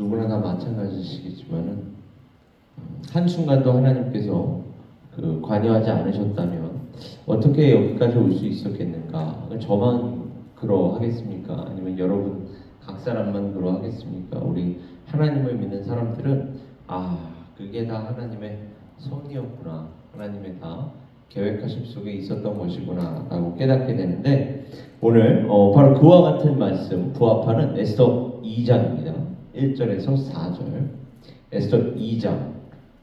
누구나 다 마찬가지시겠지만은 한순간도 하나님께서 관여하지 않으셨다면 어떻게 여기까지 올 수 있었겠는가? 저만 그러하겠습니까? 아니면 여러분 각 사람만 그러하겠습니까? 우리 하나님을 믿는 사람들은 그게 다 하나님의 섭리였구나, 하나님의 다 계획하심 속에 있었던 것이구나 라고 깨닫게 되는데, 오늘 바로 그와 같은 말씀 부합하는 에스더 2장입니다. 1절에서 4절. 에스더 2장,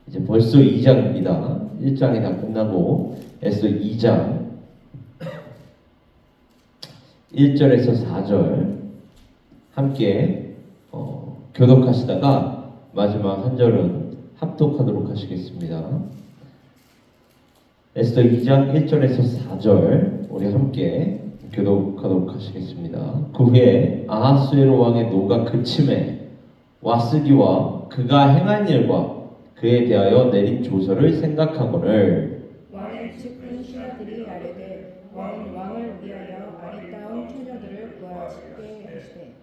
이제 벌써 2장입니다. 1장이 다 끝나고 에스더 2장 1절에서 4절 함께 교독하시다가 마지막 한 절은 합독하도록 하시겠습니다. 에스더 2장 1절에서 4절 우리 함께 교독하도록 하시겠습니다. 그 후에 아하스웨로 왕의 노가 그침에 와스디와 그가 행한 일과 그에 대하여 내린 조서를 생각하거늘 왕의 측근 신하들이 아뢰되 왕을 위하여 아리따운 처녀들을 구하시게 하시되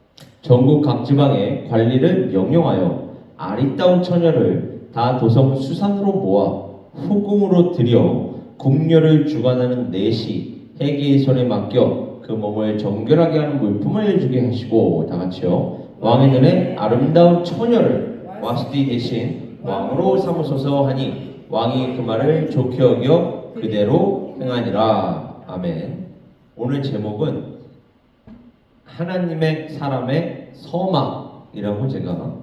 전국 각 지방의 관리를 명령하여 아리따운 처녀를 다 도성 수산으로 모아 후궁으로 들여 궁녀를 주관하는 내시 해계의 손에 맡겨 그 몸을 정결하게 하는 물품을 주게 하시고, 다 같이요. 왕의 눈에 아름다운 처녀를 와스디 대신 왕으로 삼으소서 하니 왕이 그 말을 좋게 여겨 그대로 행하니라. 아멘. 오늘 제목은 하나님의 사람의 서막이라고 제가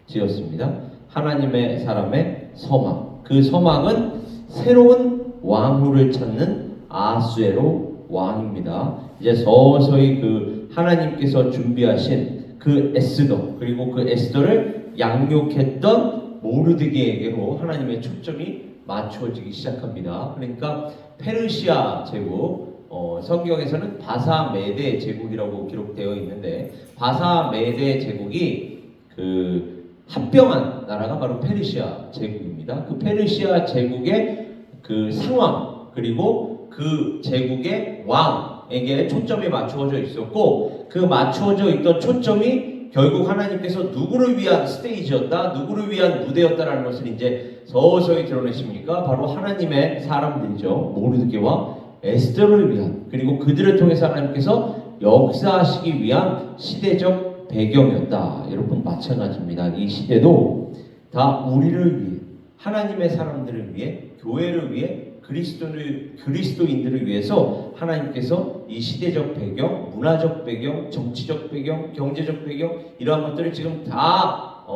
지었습니다. 하나님의 사람의 서막. 그 서막은 새로운 왕후를 찾는 아하스웨로 왕입니다. 이제 서서히 그 하나님께서 준비하신 그 에스더, 그리고 그 에스더를 양육했던 모르드게에게로 하나님의 초점이 맞춰지기 시작합니다. 그러니까 페르시아 제국, 성경에서는 바사메데 제국이라고 기록되어 있는데, 바사메데 제국이 그 합병한 나라가 바로 페르시아 제국입니다. 그 페르시아 제국의 그 상황, 그리고 그 제국의 왕에게 초점이 맞추어져 있었고, 그 맞추어져 있던 초점이 결국 하나님께서 누구를 위한 스테이지였다, 누구를 위한 무대였다라는 것을 이제 서서히 드러내십니까? 바로 하나님의 사람들이죠. 모르드게와 에스더를 위한, 그리고 그들을 통해서 하나님께서 역사하시기 위한 시대적 배경이었다. 여러분 마찬가지입니다. 이 시대도 다 우리를 위해, 하나님의 사람들을 위해, 교회를 위해, 그리스도인들을 위해서 하나님께서 이 시대적 배경, 문화적 배경, 정치적 배경, 경제적 배경, 이러한 것들을 지금 다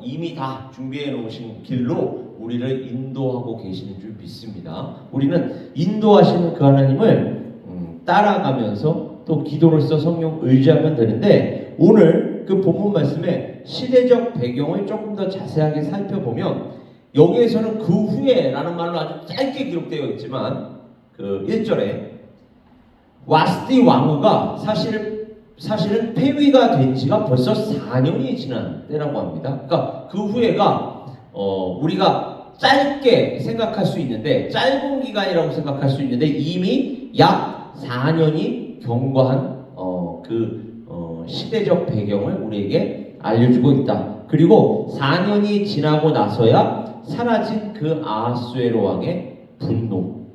이미 다 준비해 놓으신 길로 우리를 인도하고 계시는 줄 믿습니다. 우리는 인도하시는 그 하나님을 따라가면서 또 기도로서 성령 의지하면 되는데, 오늘 그 본문 말씀에 시대적 배경을 조금 더 자세하게 살펴보면, 여기에서는 그 후에 라는 말로 아주 짧게 기록되어 있지만, 그 1절에 와스디 왕후가 사실은 폐위가 된 지가 벌써 4년이 지난 때라고 합니다. 그러니까 그 후에가 우리가 짧게 생각할 수 있는데, 짧은 기간이라고 생각할 수 있는데, 이미 약 4년이 경과한 시대적 배경을 우리에게 알려주고 있다. 그리고 4년이 지나고 나서야 사라진 그 아하스웨로 왕의 분노,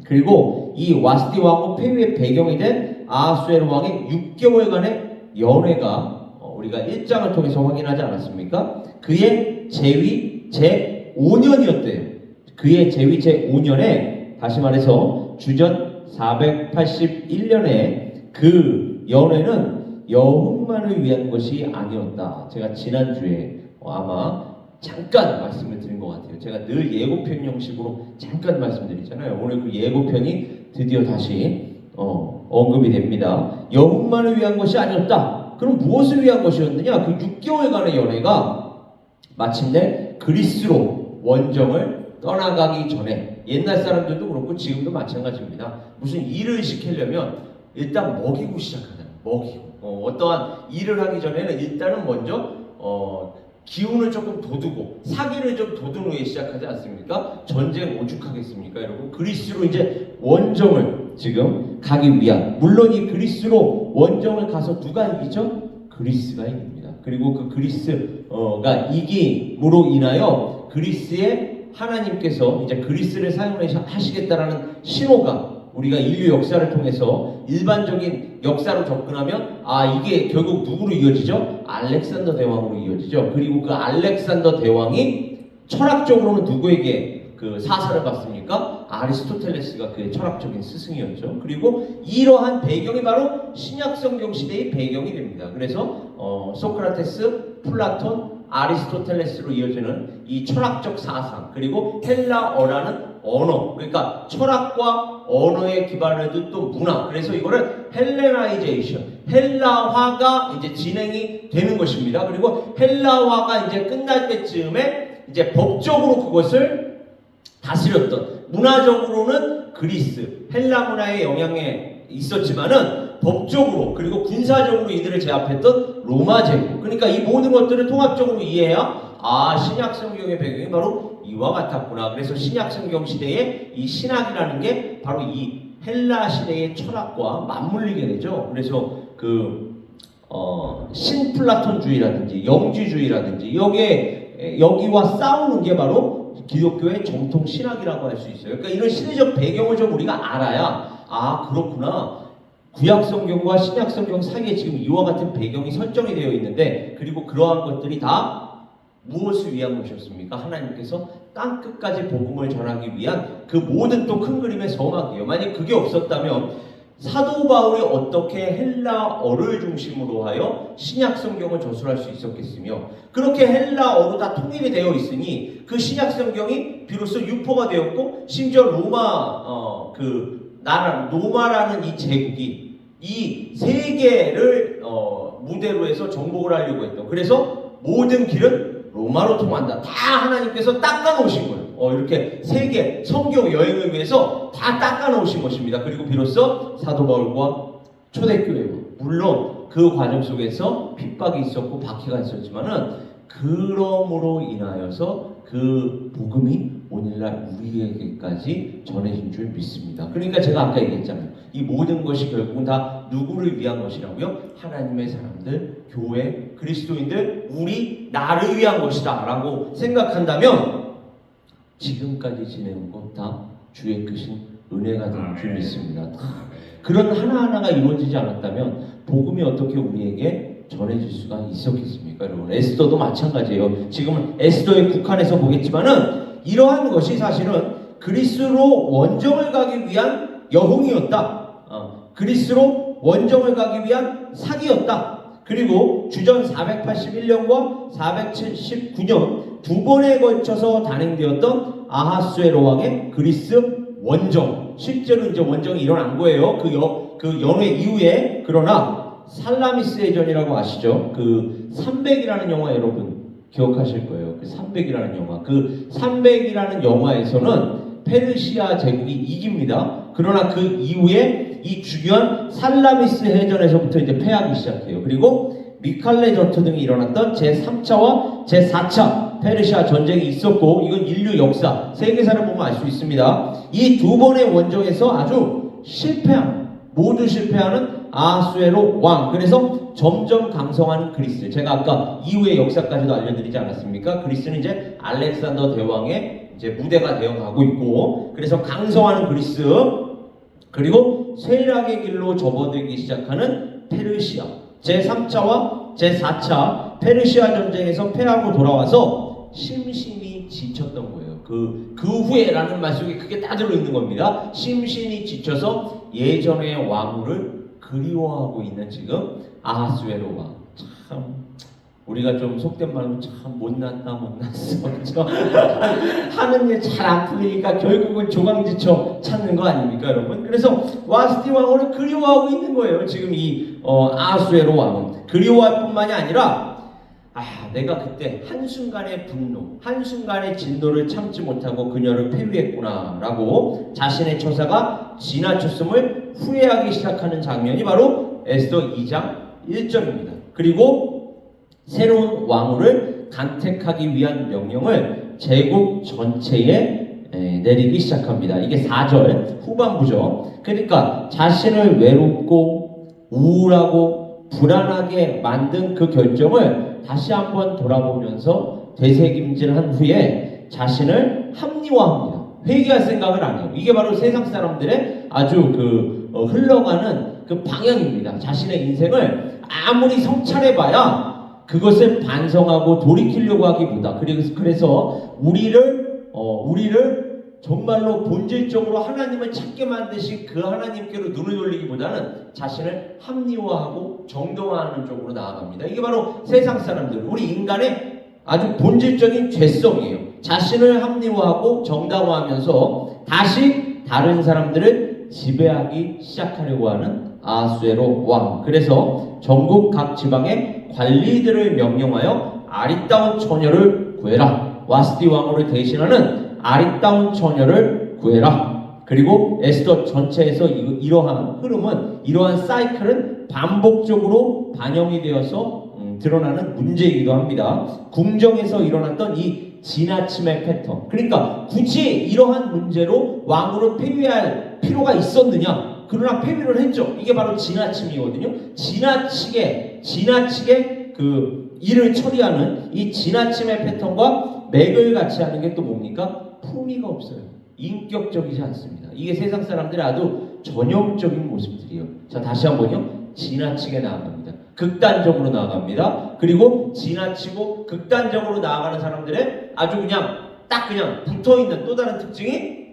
그리고 이 와스디 왕후 폐위의 배경이 된 아하스웨로 왕의 6개월간의 연회가 우리가 1장을 통해서 확인하지 않았습니까? 그의 재위 제5년이었대요. 그의 재위 제5년에, 다시 말해서 주전 481년에 그 연회는 여호만을 위한 것이 아니었다. 제가 지난주에 아마 잠깐 말씀을 드린 것 같아요. 제가 늘 예고편 형식으로 잠깐 말씀드리잖아요. 오늘 그 예고편이 드디어 다시 언급이 됩니다. 여호만을 위한 것이 아니었다. 그럼 무엇을 위한 것이었느냐? 그 6개월간의 연회가 마침내 그리스로 원정을 떠나가기 전에, 옛날 사람들도 그렇고 지금도 마찬가지입니다. 무슨 일을 시키려면 일단 먹이고 시작하잖아요. 먹이고. 어떠한 일을 하기 전에는 일단은 먼저 기운을 조금 돋우고 사기를 좀 돋은 후에 시작하지 않습니까? 전쟁 오죽하겠습니까, 여러분? 그리스로 이제 원정을 지금 가기 위한, 물론 이 그리스로 원정을 가서 누가 이기죠? 그리스가 이깁니다. 그리고 그 그리스가 이김으로 인하여 그리스의 하나님께서 이제 그리스를 사용하시겠다라는 신호가 우리가 인류 역사를 통해서 일반적인 역사로 접근하면 이게 결국 누구로 이어지죠? 알렉산더 대왕으로 이어지죠. 그리고 그 알렉산더 대왕이 철학적으로는 누구에게 그 사사를 받습니까? 아리스토텔레스가 그의 철학적인 스승이었죠. 그리고 이러한 배경이 바로 신약성경 시대의 배경이 됩니다. 그래서 소크라테스, 플라톤, 아리스토텔레스로 이어지는 이 철학적 사상, 그리고 헬라어라는 언어, 그러니까 철학과 언어에 기반을 둔 또 문화, 그래서 이거를 헬레나이제이션, 헬라화가 이제 진행이 되는 것입니다. 그리고 헬라화가 이제 끝날 때쯤에 이제 법적으로 그것을 다스렸던, 문화적으로는 그리스, 헬라 문화의 영향에 있었지만은 법적으로 그리고 군사적으로 이들을 제압했던 로마 제국. 그러니까 이 모든 것들을 통합적으로 이해해야 신약 성경의 배경이 바로 이와 같았구나. 그래서 신약 성경 시대에 이 신학이라는 게 바로 이 헬라 시대의 철학과 맞물리게 되죠. 그래서 신플라톤주의라든지 영지주의라든지 여기와 싸우는 게 바로 기독교의 정통 신학이라고 할 수 있어요. 그러니까 이런 시대적 배경을 좀 우리가 알아야 그렇구나. 구약 성경과 신약 성경 사이에 지금 이와 같은 배경이 설정이 되어 있는데, 그리고 그러한 것들이 다 무엇을 위한 것이었습니까? 하나님께서 땅 끝까지 복음을 전하기 위한 그 모든 또 큰 그림의 성막이에요. 만약 그게 없었다면 사도 바울이 어떻게 헬라어를 중심으로 하여 신약 성경을 저술할 수 있었겠으며, 그렇게 헬라어로 다 통일이 되어 있으니 그 신약 성경이 비로소 유포가 되었고, 심지어 로마라는 이 제국이 이 세계를 무대로 해서 정복을 하려고 했던, 그래서 모든 길은 로마로 통한다. 다 하나님께서 닦아놓으신 거예요. 이렇게 세계 선교 여행을 위해서 다 닦아놓으신 것입니다. 그리고 비로소 사도 바울과 초대교회, 물론 그 과정 속에서 핍박이 있었고 박해가 있었지만은, 그러므로 인하여서 그 복음이 오늘날 우리에게까지 전해진 줄 믿습니다. 그러니까 제가 아까 얘기했잖아요. 이 모든 것이 결국은 다 누구를 위한 것이라고요? 하나님의 사람들, 교회, 그리스도인들, 나를 위한 것이다 라고 생각한다면 지금까지 지내온 것 다 주의 크신 은혜가 된 줄 믿습니다. 그런 하나하나가 이루어지지 않았다면 복음이 어떻게 우리에게 전해질 수가 있었겠습니까? 여러분, 에스더도 마찬가지예요. 지금은 에스더에 국한해서 보겠지만은 이러한 것이 사실은 그리스로 원정을 가기 위한 여흥이었다. 그리스로 원정을 가기 위한 사기였다. 그리고 주전 481년과 479년 두 번에 걸쳐서 단행되었던 아하수에로 왕의 그리스 원정, 실제로 이제 원정이 일어난 거예요. 그 연회 이후에. 그러나 살라미스 해전이라고 아시죠? 그 300이라는 영화 여러분 기억하실 거예요. 그 300이라는 영화. 그 300이라는 영화에서는 페르시아 제국이 이깁니다. 그러나 그 이후에 이 중요한 살라미스 해전에서부터 이제 패하기 시작해요. 그리고 미칼레 전투 등이 일어났던 제3차와 제4차 페르시아 전쟁이 있었고, 이건 인류 역사, 세계사를 보면 알 수 있습니다. 이 두 번의 원정에서 아주 모두 실패하는 아하수에로 왕. 그래서 점점 강성하는 그리스. 제가 아까 이후의 역사까지도 알려드리지 않았습니까? 그리스는 이제 알렉산더 대왕의 이제 무대가 되어가고 있고, 그래서 강성하는 그리스, 그리고 쇠락의 길로 접어들기 시작하는 페르시아. 제3차와 제4차 페르시아 전쟁에서 패하고 돌아와서 심신이 지쳤던 거예요. 그 후에라는 말 속에 그게 다 들어있는 겁니다. 심신이 지쳐서 예전의 왕후를 그리워하고 있는 지금 아하수에로 왕. 참 우리가 좀 속된 말로 참 못났어. 그렇죠? 하는 일 잘 안 풀리니까 결국은 조강지처 찾는 거 아닙니까, 여러분? 그래서 와스티 왕후를 그리워하고 있는 거예요. 지금 이 아하수에로 왕은 그리워할 뿐만이 아니라 내가 그때 한순간의 분노, 한순간의 진노를 참지 못하고 그녀를 폐위했구나 라고 자신의 처사가 지나쳤음을 후회하기 시작하는 장면이 바로 에스더 2장 1절입니다. 그리고 새로운 왕후를 간택하기 위한 명령을 제국 전체에 내리기 시작합니다. 이게 4절 후반부죠. 그러니까 자신을 외롭고 우울하고 불안하게 만든 그 결정을 다시 한번 돌아보면서 되새김질한 후에 자신을 합리화합니다. 회개할 생각을 안 해요. 이게 바로 세상 사람들의 아주 흘러가는 그 방향입니다. 자신의 인생을 아무리 성찰해봐야 그것을 반성하고 돌이키려고 하기보다, 그래서 우리를 정말로 본질적으로 하나님을 찾게 만드신 그 하나님께로 눈을 돌리기보다는 자신을 합리화하고 정당화하는 쪽으로 나아갑니다. 이게 바로 세상 사람들, 우리 인간의 아주 본질적인 죄성이에요. 자신을 합리화하고 정당화하면서 다시 다른 사람들을 지배하기 시작하려고 하는 아하수에로 왕. 그래서 전국 각 지방의 관리들을 명령하여 아리따운 처녀를 구해라. 와스디 왕후를 대신하는 아리따운 처녀를 구해라. 그리고 에스더 전체에서 이러한 흐름은, 이러한 사이클은 반복적으로 반영이 되어서 드러나는 문제이기도 합니다. 궁정에서 일어났던 이 지나침의 패턴. 그러니까 굳이 이러한 문제로 왕후를 폐위할 필요가 있었느냐? 그러나 폐위를 했죠. 이게 바로 지나침이거든요. 지나치게 그 일을 처리하는 이 지나침의 패턴과 맥을 같이 하는 게 또 뭡니까? 품위가 없어요. 인격적이지 않습니다. 이게 세상 사람들의 아주 전형적인 모습들이에요. 자, 다시 한번요. 지나치게 나아갑니다. 극단적으로 나아갑니다. 그리고 지나치고 극단적으로 나아가는 사람들의 아주 그냥 붙어있는 또 다른 특징이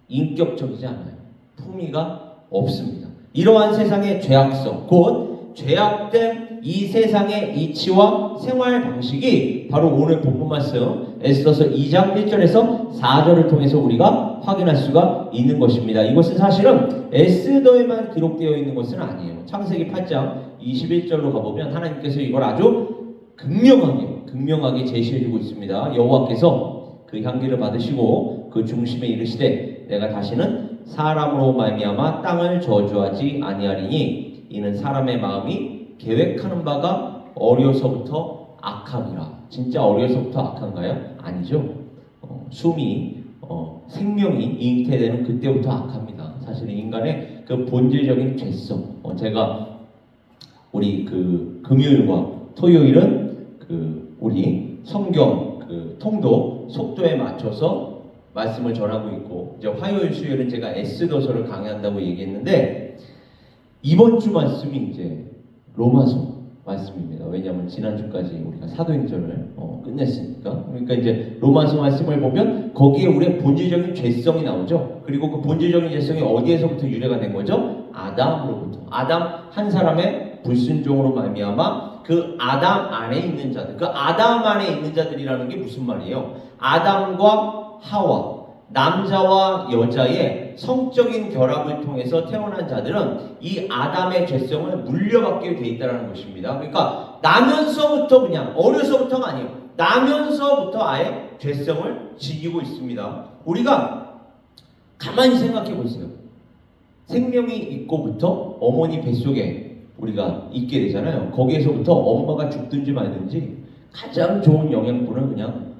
인격적이지 않아요. 품위가 없습니다. 이러한 세상의 죄악성, 곧 죄악된 이 세상의 이치와 생활 방식이 바로 오늘 본문 말씀 에스더서 2장 1절에서 4절을 통해서 우리가 확인할 수가 있는 것입니다. 이것은 사실은 에스더에만 기록되어 있는 것은 아니에요. 창세기 8장 21절로 가보면 하나님께서 이걸 아주 극명하게 제시해주고 있습니다. 여호와께서 그 향기를 받으시고 그 중심에 이르시되 내가 다시는 사람으로 말미암아 땅을 저주하지 아니하리니 이는 사람의 마음이 계획하는 바가 어려서부터 악함이라. 진짜 어려서부터 악한가요? 아니죠. 생명이 잉태되는 그때부터 악합니다. 사실은 인간의 그 본질적인 죄성. 제가 우리 그 금요일과 토요일은 우리 성경 통독 속도에 맞춰서 말씀을 전하고 있고, 이제 화요일 수요일은 제가 에스더서를 강의한다고 얘기했는데, 이번 주 말씀이 이제 로마서 말씀입니다. 왜냐하면 지난주까지 우리가 사도행전을 끝냈으니까. 그러니까 이제 로마서 말씀을 보면 거기에 우리의 본질적인 죄성이 나오죠. 그리고 그 본질적인 죄성이 어디에서부터 유래가 된 거죠? 아담으로부터. 아담 한 사람의 불순종으로 말미암아 그 아담 안에 있는 자들, 그 아담 안에 있는 자들이라는 게 무슨 말이에요? 아담과 하와, 남자와 여자의 성적인 결합을 통해서 태어난 자들은 이 아담의 죄성을 물려받게 돼 있다는 것입니다. 그러니까 나면서부터, 그냥 어려서부터가 아니에요. 나면서부터 아예 죄성을 지니고 있습니다. 우리가 가만히 생각해 보세요. 생명이 있고부터 어머니 뱃속에 우리가 있게 되잖아요. 거기에서부터 엄마가 죽든지 말든지 가장 좋은 영양분을 그냥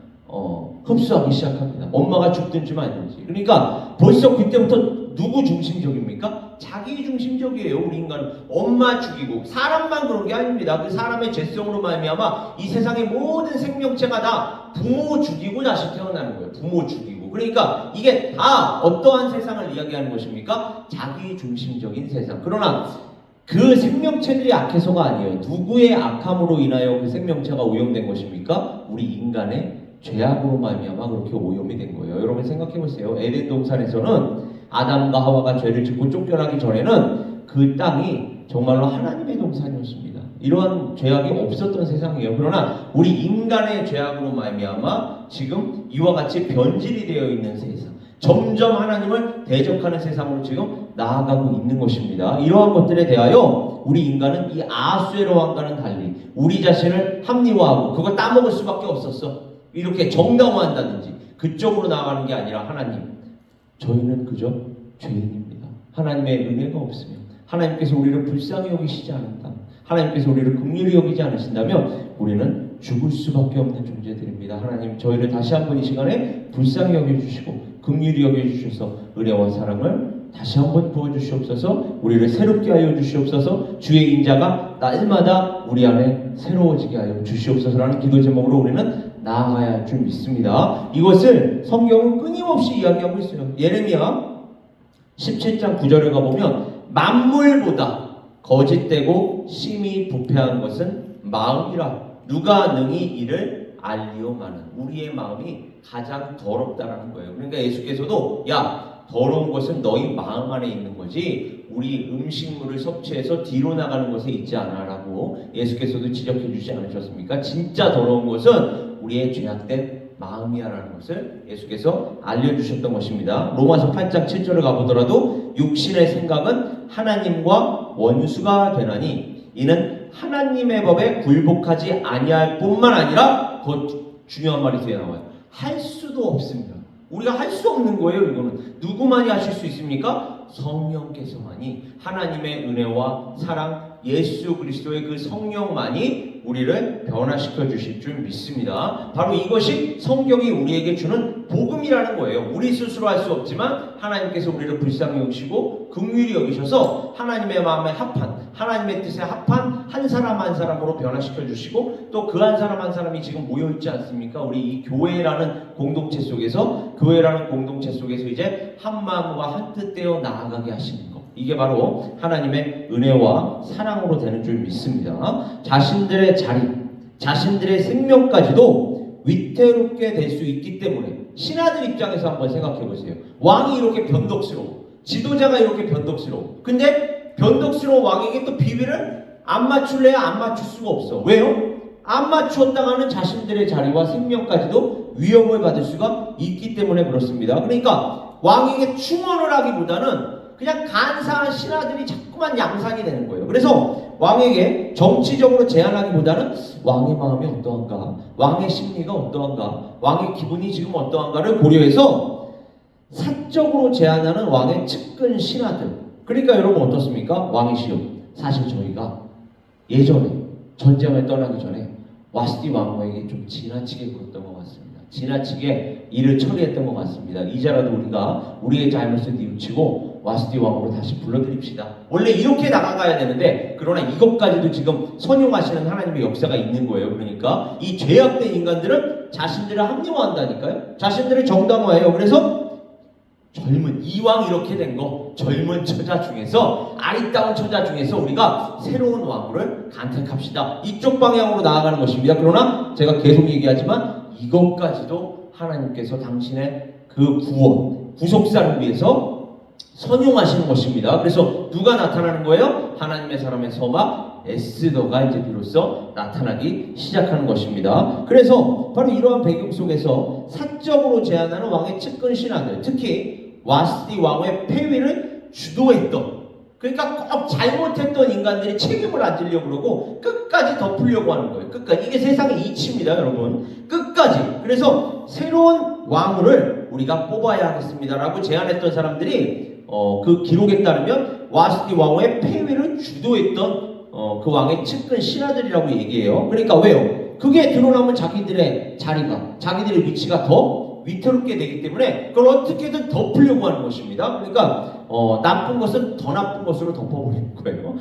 흡수하기 시작합니다. 엄마가 죽든지 말든지. 그러니까 벌써 그때부터 누구 중심적입니까? 자기 중심적이에요. 우리 인간은 엄마 죽이고, 사람만 그런 게 아닙니다. 그 사람의 죄성으로 말미암아 이 세상의 모든 생명체가 다 부모 죽이고 다시 태어나는 거예요. 부모 죽이고. 그러니까 이게 다 어떠한 세상을 이야기하는 것입니까? 자기 중심적인 세상. 그러나 그 생명체들이 악해서가 아니에요. 누구의 악함으로 인하여 그 생명체가 오염된 것입니까? 우리 인간의 죄악으로 말미암아 그렇게 오염이 된 거예요. 여러분 생각해 보세요. 에덴 동산에서는 아담과 하와가 죄를 짓고 쫓겨나기 전에는 그 땅이 정말로 하나님의 동산이었습니다. 이러한 죄악이 없었던 세상이에요. 그러나 우리 인간의 죄악으로 말미암아 지금 이와 같이 변질이 되어 있는 세상, 점점 하나님을 대적하는 세상으로 지금 나아가고 있는 것입니다. 이러한 것들에 대하여 우리 인간은 이 아하수에로 왕과는 달리 우리 자신을 합리화하고 그걸 따먹을 수밖에 없었어. 이렇게 정당화한다든지 그쪽으로 나아가는 게 아니라, 하나님, 저희는 그저 죄인입니다. 하나님의 은혜가 없으면, 하나님께서 우리를 불쌍히 여기시지 않는다, 하나님께서 우리를 긍휼히 여기지 않으신다면 우리는 죽을 수밖에 없는 존재들입니다. 하나님, 저희를 다시 한번 이 시간에 불쌍히 여겨주시고 긍휼히 여겨주셔서 은혜와 사랑을 다시 한번 부어주시옵소서. 우리를 새롭게 하여 주시옵소서. 주의 인자가 날마다 우리 안에 마음에 새로워지게 하여 주시옵소서라는 기도 제목으로 우리는 나아가야 할 줄 믿습니다. 이것을 성경은 끊임없이 이야기하고 있어요. 예레미야 17장 9절에 가보면 만물보다 거짓되고 심히 부패한 것은 마음이라 누가 능히 이를 알리오마는 우리의 마음이 가장 더럽다라는 거예요. 그러니까 예수께서도 야 더러운 것은 너희 마음 안에 있는 거지 우리 음식물을 섭취해서 뒤로 나가는 것에 있지 않아 라고 예수께서도 지적해 주지 않으셨습니까? 진짜 더러운 것은 우리의 죄악된 마음이야라는 것을 예수께서 알려주셨던 것입니다. 로마서 8장 7절을 가보더라도 육신의 생각은 하나님과 원수가 되나니 이는 하나님의 법에 굴복하지 아니할 뿐만 아니라 더 중요한 말이 뒤에 나와요. 할 수도 없습니다. 우리가 할 수 없는 거예요. 이거는 누구만이 하실 수 있습니까? 성령께서만이 하나님의 은혜와 사랑 예수 그리스도의 그 성령만이 우리를 변화시켜 주실 줄 믿습니다. 바로 이것이 성경이 우리에게 주는 복음이라는 거예요. 우리 스스로 할 수 없지만 하나님께서 우리를 불쌍히 여기시고 긍휼히 여기셔서 하나님의 마음에 합한 하나님의 뜻에 합한 한 사람 한 사람으로 변화시켜 주시고 또 그 한 사람 한 사람이 지금 모여 있지 않습니까? 우리 이 교회라는 공동체 속에서 이제 한 마음과 한 뜻 되어 나아가게 하시는 것. 이게 바로 하나님의 은혜와 사랑으로 되는 줄 믿습니다. 자신들의 자리, 자신들의 생명까지도 위태롭게 될 수 있기 때문에 신하들 입장에서 한번 생각해 보세요. 왕이 이렇게 변덕스러워, 지도자가 이렇게 변덕스러워. 근데 변덕스러운 왕에게 또 비위를 안 맞출래야 안 맞출 수가 없어. 왜요? 안 맞추었다가는 자신들의 자리와 생명까지도 위협을 받을 수가 있기 때문에 그렇습니다. 그러니까 왕에게 충원을 하기보다는 그냥 간사한 신하들이 자꾸만 양상이 되는 거예요. 그래서 왕에게 정치적으로 제한하기보다는 왕의 마음이 어떠한가, 왕의 심리가 어떠한가, 왕의 기분이 지금 어떠한가를 고려해서 사적으로 제한하는 왕의 측근 신하들. 그러니까 여러분 어떻습니까? 왕이시여, 사실 저희가 예전에 전쟁을 떠나기 전에 와스디 왕후에게 좀 지나치게 굴었던 것 같습니다. 지나치게 일을 처리했던 것 같습니다. 이제라도 우리가 우리의 잘못을 뉘우치고 와스디 왕후로 다시 불러드립시다. 원래 이렇게 나가가야 되는데 그러나 이것까지도 지금 선용하시는 하나님의 역사가 있는 거예요. 그러니까 이 죄악된 인간들은 자신들을 합리화한다니까요. 자신들을 정당화해요. 그래서 젊은 이왕 이렇게 된 거 젊은 처자 중에서 아리따운 처자 중에서 우리가 새로운 왕후를 간택합시다. 이쪽 방향으로 나아가는 것입니다. 그러나 제가 계속 얘기하지만 이것까지도 하나님께서 당신의 그 구원, 구속사를 위해서 선용하시는 것입니다. 그래서 누가 나타나는 거예요? 하나님의 사람의 서막 에스더가 이제 비로소 나타나기 시작하는 것입니다. 그래서 바로 이러한 배경 속에서 사적으로 제안하는 왕의 측근 신하들, 특히 와스디 왕의 폐위를 주도했던, 그러니까 꼭 잘못했던 인간들이 책임을 안 지려고 그러고 끝까지 덮으려고 하는 거예요. 끝까지. 이게 세상의 이치입니다, 여러분. 끝까지. 그래서 새로운 왕후를 우리가 뽑아야 하겠습니다라고 제안했던 사람들이 그 기록에 따르면 와스디 왕후의 폐위를 주도했던 그 왕의 측근 신하들이라고 얘기해요. 그러니까 왜요? 그게 드러나면 자기들의 자리가, 자기들의 위치가 더 위태롭게 되기 때문에 그걸 어떻게든 덮으려고 하는 것입니다. 그러니까 나쁜 것은 더 나쁜 것으로 덮어버리는 거예요.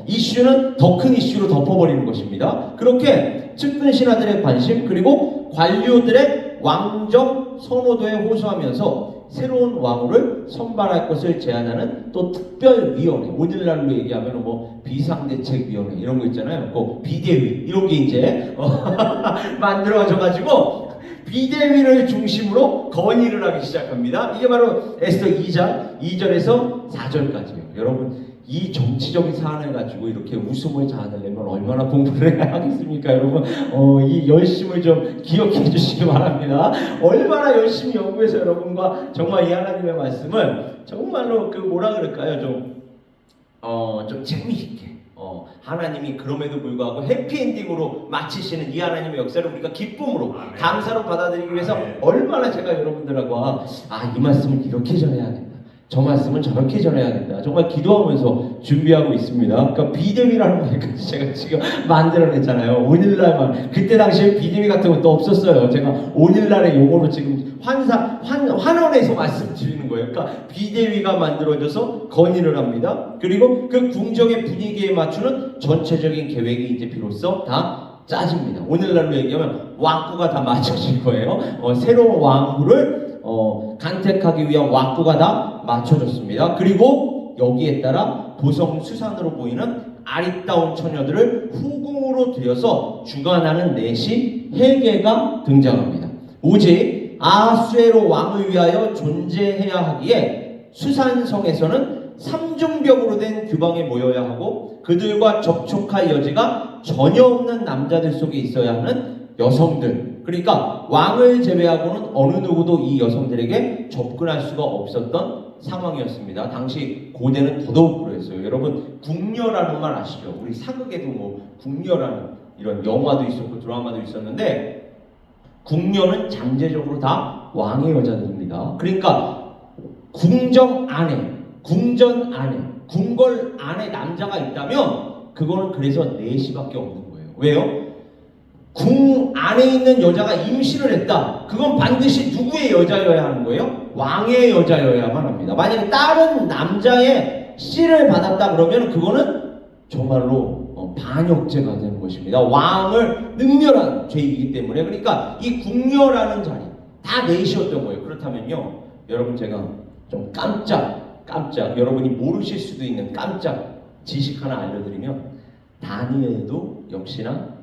이슈는 더 큰 이슈로 덮어버리는 것입니다. 그렇게 측근 신하들의 관심 그리고 관료들의 왕정 선호도에 호소하면서 새로운 왕후를 선발할 것을 제안하는 또 특별위원회, 오늘날로 얘기하면 뭐 비상대책위원회 이런 거 있잖아요. 그 비대위 이런 게 이제 만들어져가지고 비대위를 중심으로 건의를 하기 시작합니다. 이게 바로 에스더 2장 2절에서 4절까지예요. 여러분 이 정치적인 사안을 가지고 이렇게 웃음을 자아내려면 얼마나 공부를 해야 하겠습니까? 여러분 이 열심을 좀 기억해 주시기 바랍니다. 얼마나 열심히 연구해서 여러분과 정말 이 하나님의 말씀을 정말로 그 뭐라 그럴까요? 좀 재미있게 하나님이 그럼에도 불구하고 해피엔딩으로 마치시는 이 하나님의 역사를 우리가 기쁨으로 감사로 받아들이기 위해서 얼마나 제가 여러분들하고 이 말씀을 이렇게 전해야겠다, 저 말씀은 저렇게 전해야겠다 정말 기도하면서 준비하고 있습니다. 그러니까 비대위라는 말까지 제가 지금 만들어냈잖아요. 오늘날만. 그때 당시에 비대위 같은 것도 없었어요. 제가 오늘날의 용어로 지금 환원해서 말씀드리는 거예요. 그러니까 비대위가 만들어져서 건의를 합니다. 그리고 그 궁정의 분위기에 맞추는 전체적인 계획이 이제 비로소 다 짜집니다. 오늘날로 얘기하면 왕구가 다 맞춰질 거예요. 새로운 왕구를 간택하기 위한 왕구가 다 맞춰졌습니다. 그리고 여기에 따라 도성수산으로 보이는 아리따운 처녀들을 후궁으로 들여서 주관하는 내시 헬게가 등장합니다. 오직 아하수에로 왕을 위하여 존재해야 하기에 수산성에서는 삼중벽으로 된 규방에 모여야 하고 그들과 접촉할 여지가 전혀 없는 남자들 속에 있어야 하는 여성들, 그러니까 왕을 제외하고는 어느 누구도 이 여성들에게 접근할 수가 없었던 상황이었습니다. 당시 고대는 더더욱 그랬어요. 여러분 궁녀라는 말 아시죠? 우리 사극에도 뭐 궁녀라는 이런 영화도 있었고 드라마도 있었는데 궁녀는 잠재적으로 다 왕의 여자들입니다. 그러니까 궁정 안에, 궁전 안에, 궁궐 안에 남자가 있다면 그거는 그래서 넷이밖에 없는 거예요. 왜요? 궁 안에 있는 여자가 임신을 했다. 그건 반드시 누구의 여자여야 하는 거예요? 왕의 여자여야만 합니다. 만약에 다른 남자의 씨를 받았다 그러면 그거는 정말로 반역죄가 되는 것입니다. 왕을 능멸한 죄이기 때문에. 그러니까 이 궁녀라는 자리 다 넷이었던 거예요. 그렇다면요, 여러분 제가 좀 깜짝 여러분이 모르실 수도 있는 깜짝 지식 하나 알려드리면 다니엘도 역시나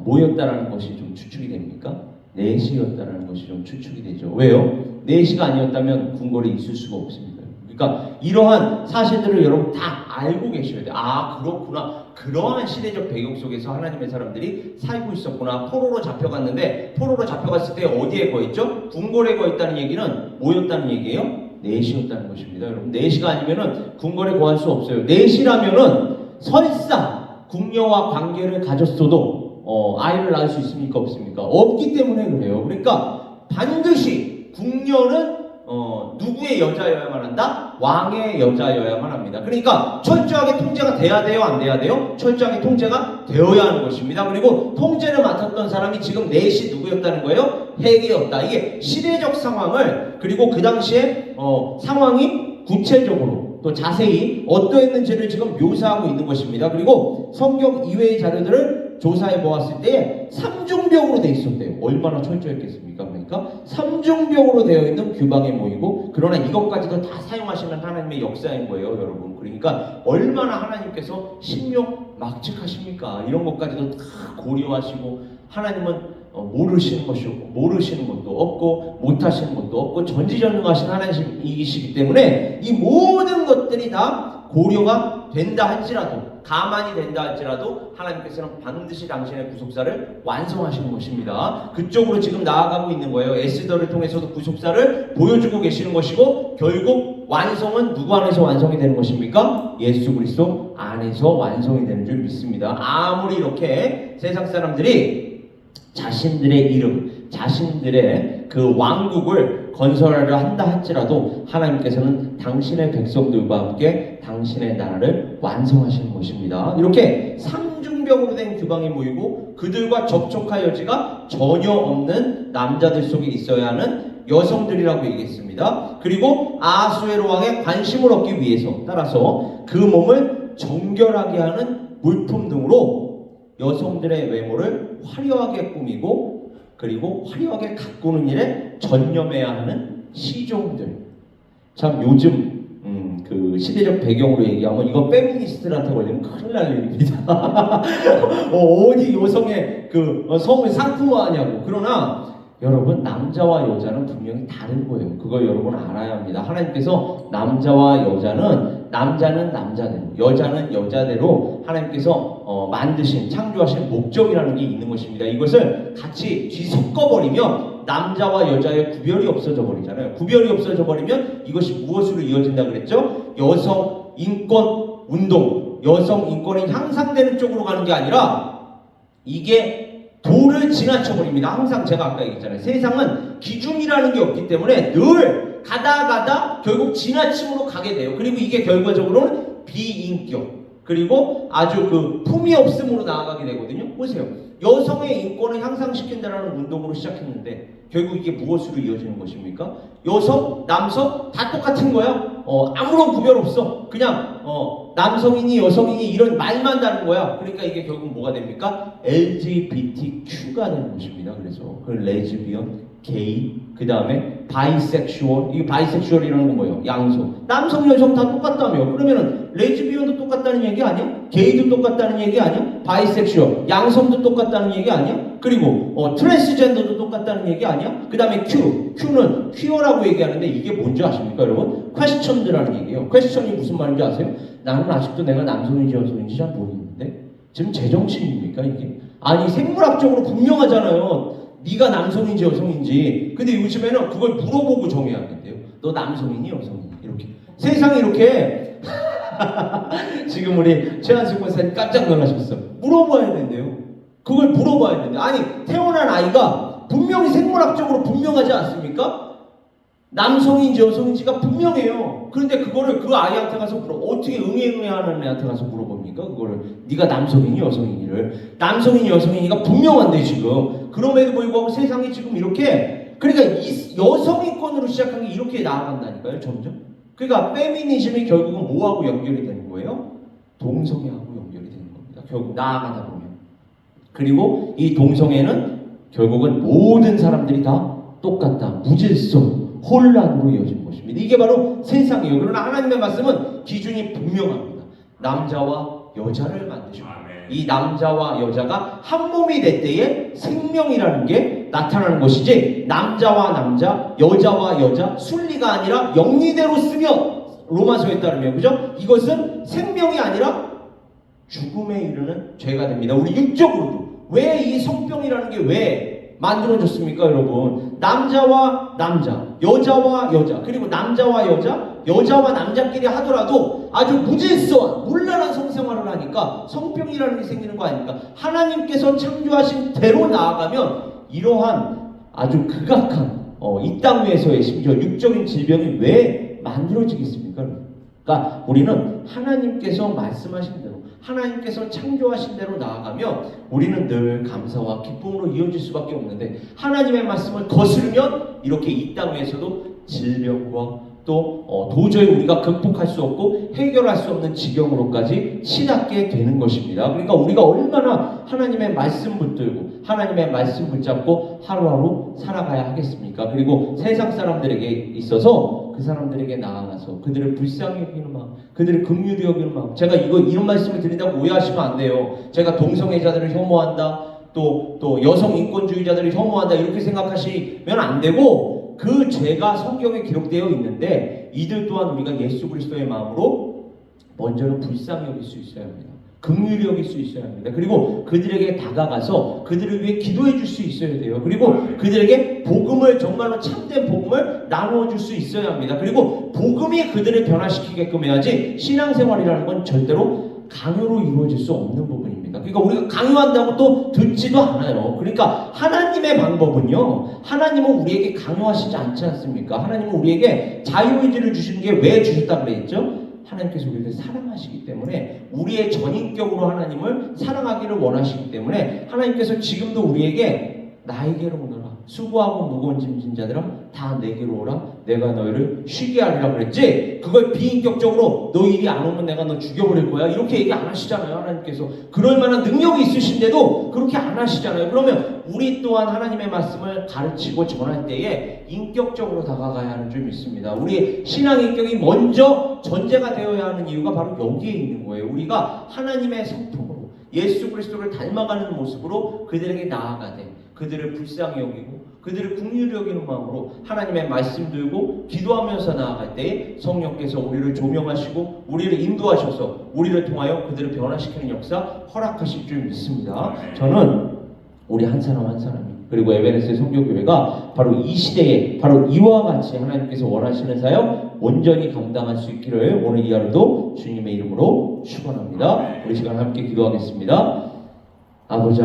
뭐였다라는 것이 좀 추측이 됩니까? 넷이었다라는 것이 좀 추측이 되죠. 왜요? 넷이가 아니었다면 궁궐에 있을 수가 없습니다. 그러니까 이러한 사실들을 여러분 다 알고 계셔야 돼요. 아, 그렇구나. 그러한 시대적 배경 속에서 하나님의 사람들이 살고 있었구나. 포로로 잡혀갔는데 포로로 잡혀갔을 때 어디에 거했죠? 궁궐에 거했다는 얘기는 뭐였다는 얘기예요? 넷이었다는 것입니다. 여러분 넷이가 아니면은 궁궐에 거할 수 없어요. 넷이라면은 설사 궁녀와 관계를 가졌어도 아이를 낳을 수 있습니까? 없습니까? 없기 때문에 그래요. 그러니까 반드시 궁녀는 누구의 여자여야만 한다? 왕의 여자여야만 합니다. 그러니까 철저하게 통제가 돼야 돼요? 안 돼야 돼요? 철저하게 통제가 되어야 하는 것입니다. 그리고 통제를 맡았던 사람이 지금 넷이 누구였다는 거예요? 헬게였다. 이게 시대적 상황을, 그리고 그 당시에 상황이 구체적으로 또 자세히 어떠했는지를 지금 묘사하고 있는 것입니다. 그리고 성경 이외의 자료들을 조사해 보았을 때 삼중벽으로 되어 있었대요. 얼마나 철저했겠습니까? 그러니까 삼중벽으로 되어 있는 규방에 모이고, 그러나 이것까지도 다 사용하시는 하나님의 역사인 거예요, 여러분. 그러니까 얼마나 하나님께서 신묘막측하십니까? 이런 것까지도 다 고려하시고, 하나님은 모르시는 것이 없고, 모르시는 것도 없고, 못하시는 것도 없고, 전지전능하신 하나님이시기 때문에 이 모든 것들이 다 고려가 된다 할지라도, 가만히 된다 할지라도 하나님께서는 반드시 당신의 구속사를 완성하시는 것입니다. 그쪽으로 지금 나아가고 있는 거예요. 에스더를 통해서도 구속사를 보여주고 계시는 것이고, 결국 완성은 누구 안에서 완성이 되는 것입니까? 예수 그리스도 안에서 완성이 되는 줄 믿습니다. 아무리 이렇게 세상 사람들이 자신들의 이름, 자신들의 그 왕국을 건설하려 한다 할지라도 하나님께서는 당신의 백성들과 함께 당신의 나라를 완성하시는 것입니다. 이렇게 삼중병으로 된 규방이 모이고 그들과 접촉할 여지가 전혀 없는 남자들 속에 있어야 하는 여성들이라고 얘기했습니다. 그리고 아하수에로 왕의 관심을 얻기 위해서, 따라서 그 몸을 정결하게 하는 물품 등으로 여성들의 외모를 화려하게 꾸미고, 그리고 화려하게 가꾸는 일에 전념해야 하는 시종들. 참 요즘 그 시대적 배경으로 얘기하면 이거 페미니스트한테 걸리면 큰일 날 일입니다. 어디 여성의 그 성을 상품화하냐고. 그러나 여러분, 남자와 여자는 분명히 다른 거예요. 그걸 여러분 알아야 합니다. 하나님께서 남자와 여자는, 남자는 남자대로, 여자는 여자대로 하나님께서 만드신, 창조하신 목적이라는 게 있는 것입니다. 이것을 같이 뒤섞어버리면 남자와 여자의 구별이 없어져 버리잖아요. 구별이 없어져 버리면 이것이 무엇으로 이어진다 그랬죠? 여성 인권 운동, 여성 인권이 향상되는 쪽으로 가는 게 아니라 이게 도를 지나쳐 버립니다. 항상 제가 아까 얘기했잖아요. 세상은 기준이라는 게 없기 때문에 늘 가다 결국 지나침으로 가게 돼요. 그리고 이게 결과적으로는 비인격 그리고 아주 그 품위 없음으로 나아가게 되거든요. 보세요. 여성의 인권을 향상시킨다는 운동으로 시작했는데 결국 이게 무엇으로 이어지는 것입니까? 여성, 남성 다 똑같은 거야. 아무런 구별 없어. 그냥 남성이니 여성이니 이런 말만 다른 거야. 그러니까 이게 결국 뭐가 됩니까? LGBTQ가 되는 것입니다. 그래서 그 레즈비언, 게이, 그 다음에 바이섹슈얼. 이 바이섹슈얼이라는 건 뭐예요? 양성. 남성, 여성 다 똑같다며. 그러면은 레즈비언도 똑같다는 얘기 아니야? 게이도 똑같다는 얘기 아니야? 바이섹슈얼, 양성도 똑같다는 얘기 아니야? 그리고 트랜스젠더도 똑같다는 얘기 아니야? 그 다음에 Q는 퀴어라고 얘기하는데 이게 뭔지 아십니까 여러분? 퀘스천드라는 얘기예요. 퀘스천이 무슨 말인지 아세요? 나는 아직도 내가 남성인지 여성인지 잘 모르겠는데 지금 제정신입니까 이게? 아니 생물학적으로 분명하잖아요. 네가 남성인지 여성인지. 근데 요즘에는 그걸 물어보고 정해야 된대요. 너 남성이니 여성이니? 이렇게 세상이 이렇게 지금 우리 최한숙 권사님 깜짝 놀라셨어. 물어봐야 된대요. 그걸 물어봐야 되는데 아니 태어난 아이가 분명히 생물학적으로 분명하지 않습니까? 남성인지 여성인지가 분명해요. 그런데 그거를 그 아이한테 가서 어떻게 응애응애하는 애한테 가서 물어봅니까? 그거를 네가 남성이니 여성이니를 남성이니 여성이니가 분명한데 지금 그럼에도 불구하고 세상이 지금 이렇게 그러니까 이 여성인권으로 시작한 게 이렇게 나아간다니까요 점점. 그러니까 페미니즘이 결국은 뭐하고 연결이 되는 거예요? 동성애하고 연결이 되는 겁니다. 결국 나아가다 보면. 그리고 이 동성애는 결국은 모든 사람들이 다 똑같다. 무질서, 혼란으로 이어진 것입니다. 이게 바로 세상이에요. 그러나 하나님의 말씀은 기준이 분명합니다. 남자와 여자를 만드셨고 이 남자와 여자가 한 몸이 될 때에 생명이라는 게 나타나는 것이지 남자와 남자, 여자와 여자, 순리가 아니라 영리대로 쓰면 로마서에 따르면 그죠? 이것은 생명이 아니라 죽음에 이르는 죄가 됩니다. 우리 육적으로도. 왜 이 성병이라는 게 왜 만들어졌습니까 여러분? 남자와 남자, 여자와 여자, 그리고 남자와 여자, 여자와 남자끼리 하더라도 아주 무질서한 문란한 성생활을 하니까 성병이라는 게 생기는 거 아닙니까? 하나님께서 창조하신 대로 나아가면 이러한 아주 극악한 이 땅 위에서의 심지어 육적인 질병이 왜 만들어지겠습니까? 그러니까 우리는 하나님께서 말씀하신 대로 하나님께서 창조하신 대로 나아가면 우리는 늘 감사와 기쁨으로 이어질 수밖에 없는데 하나님의 말씀을 거스르면 이렇게 이 땅 위에서도 질병과 또 도저히 우리가 극복할 수 없고 해결할 수 없는 지경으로까지 치닫게 되는 것입니다. 그러니까 우리가 얼마나 하나님의 말씀 붙들고 하나님의 말씀 붙잡고 하루하루 살아가야 하겠습니까? 그리고 세상 사람들에게 있어서 그 사람들에게 나아가서 그들을 불쌍히 여기는 마음, 그들을 긍휼히 여기는 마음. 제가 이런 말씀을 드린다고 오해하시면 안 돼요. 제가 동성애자들을 혐오한다, 또 여성 인권주의자들을 혐오한다 이렇게 생각하시면 안 되고 그 죄가 성경에 기록되어 있는데 이들 또한 우리가 예수 그리스도의 마음으로 먼저는 불쌍히 여길 수 있어야 합니다. 긍휼히 여길 수 있어야 합니다. 그리고 그들에게 다가가서 그들을 위해 기도해 줄 수 있어야 돼요. 그리고 그들에게 복음을 정말로 참된 복음을 나누어 줄 수 있어야 합니다. 그리고 복음이 그들을 변화시키게끔 해야지 신앙생활이라는 건 절대로 강요로 이루어질 수 없는 부분입니다. 그러니까 우리가 강요한다고 또 듣지도 않아요. 그러니까 하나님의 방법은요. 하나님은 우리에게 강요하시지 않지 않습니까? 하나님은 우리에게 자유의지를 주시는 게 왜 주셨다 그랬죠? 하나님께서 우리를 사랑하시기 때문에 우리의 전인격으로 하나님을 사랑하기를 원하시기 때문에 하나님께서 지금도 우리에게 나에게로 오너라 수고하고 무거운 짐진 자들아 다 내게로 오라 내가 너희를 쉬게 하리라 그랬지. 그걸 비인격적으로 너 일이 안 오면 내가 너 죽여버릴 거야 이렇게 얘기 안 하시잖아요. 하나님께서 그럴 만한 능력이 있으신데도 그렇게 안 하시잖아요. 그러면 우리 또한 하나님의 말씀을 가르치고 전할 때에 인격적으로 다가가야 하는 점이 있습니다. 우리 신앙 인격이 먼저 전제가 되어야 하는 이유가 바로 여기에 있는 거예요. 우리가 하나님의 성품으로 예수 그리스도를 닮아가는 모습으로 그들에게 나아가되 그들을 불쌍히 여기고 그들을 긍휼히 여기는 마음으로 하나님의 말씀 들고 기도하면서 나아갈 때 성령께서 우리를 조명하시고 우리를 인도하셔서 우리를 통하여 그들을 변화시키는 역사 허락하실 줄 믿습니다. 저는 우리 한 사람 한 사람이 그리고 에베레스트 성교교회가 바로 이 시대에 바로 이와 같이 하나님께서 원하시는 사역 온전히 감당할 수 있기를 오늘 이 하루도 주님의 이름으로 축원합니다. 우리 시간 함께 기도하겠습니다. 아버지